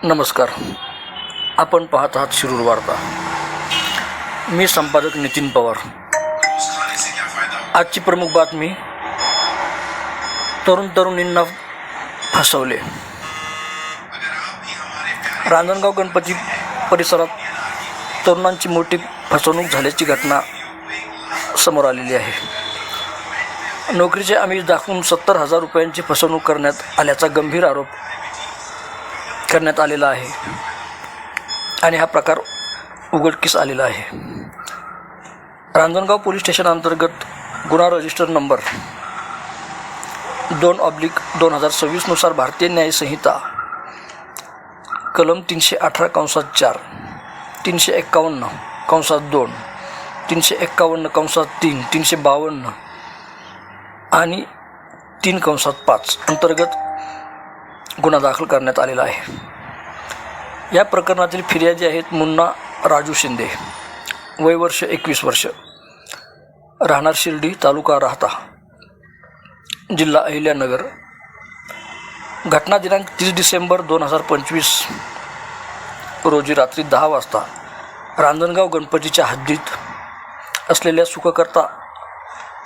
नमस्कार. आपण पाहत आहात शिरूर वार्ता. मी संपादक नितीन पवार. आजची प्रमुख बातमी: तरुणींना फसवले. रांजणगाव गणपती परिसरात तरुणांची मोठी फसवणूक झाल्याची घटना समोर आलेली आहे. नोकरीचे आमिष दाखवून 70,000 रुपयांची फसवणूक करण्यात आल्याचा गंभीर आरोप करण्यात आलेला आहे आणि हा प्रकार उघडकीस आलेला आहे. रांजणगाव पोलीस स्टेशन अंतर्गत गुन्हा रजिस्टर नंबर 2/2026 नुसार भारतीय न्याय संहिता कलम 318(4), 351(2), 351(3), 352 आणि 3(5) अंतर्गत गुन्हा दाखल करण्यात आलेला आहे. या प्रकरणातील फिर्यादी आहेत मुन्ना राजू शिंदे, वय वर्ष 21 वर्ष, राहणार शिर्डी, तालुका राहता, जिल्हा अहिल्यानगर. घटना दिनांक 30 डिसेंबर 2025 रोजी रात्री 10 वाजता रांजणगाव गणपतीच्या हद्दीत असलेल्या सुखकर्ता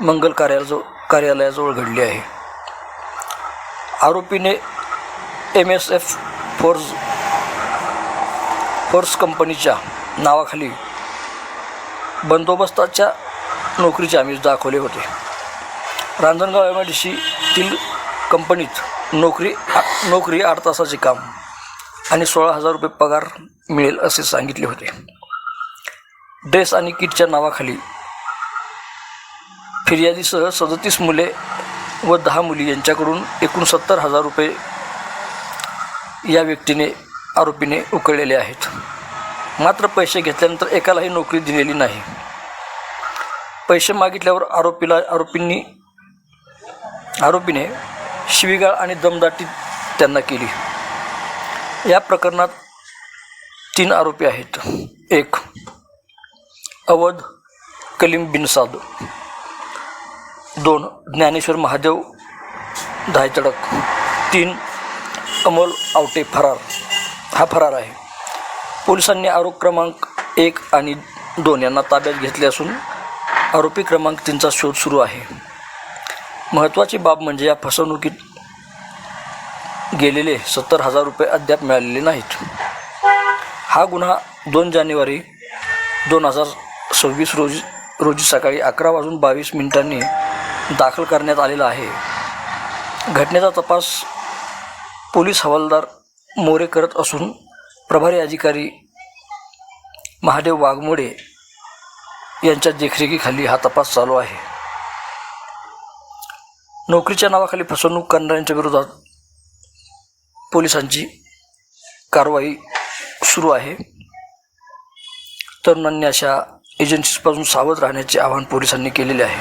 मंगल कार्यालयाजवळ घडली आहे. आरोपीने MSF फोर्स कंपनीच्या नावाखाली बंदोबस्ताच्या नोकरीचे आमिष दाखवले होते. रांजणगाव MIDC कंपनीत नोकरी 8 तासाचे काम आणि 16,000 रुपये पगार मिळेल असे सांगितले होते. ड्रेस आणि किटच्या नावाखाली फिर्यादीसह 37 मुले व 10 मुली यांच्याकडून एकूण 70,000 रुपये या आरोपीने उकळलेले आहेत. मात्र पैसे घेतल्यानंतर एकालाही नोकरी दिलेली नाही. पैसे मागितल्यावर आरोपीने शिवीगाळ आणि दमदाटी त्यांना केली. या प्रकरणात 3 आरोपी आहेत. 1. अवध कलीम बिनसाद, 2. ज्ञानेश्वर महादेव धायतडक, 3. अमोल आवटे फरार आहे. पोलिसांनी आरोप क्रमांक 1 आणि 2 यांना ताब्यात घेतले असून आरोपी क्रमांक 3चा शोध सुरू आहे. महत्त्वाची बाब म्हणजे या फसवणुकीत गेलेले 70,000 रुपये अद्याप मिळालेले नाहीत. हा गुन्हा 2 जानेवारी 2026 रोजी सकाळी 11:22 दाखल करण्यात आलेला आहे. घटनेचा तपास पोलीस हवालदार मोरे करत असून प्रभारी अधिकारी महादेव वाघमोडे यांच्या देखरेखीखाली हा तपास चालू आहे. नोकरीच्या नावाखाली फसवणूक करणाऱ्यांच्या विरोधात पोलिसांची कारवाई सुरू आहे. तरुणांनी अशा एजन्सीजपासून सावध राहण्याचे आवाहन पोलिसांनी केलेले आहे.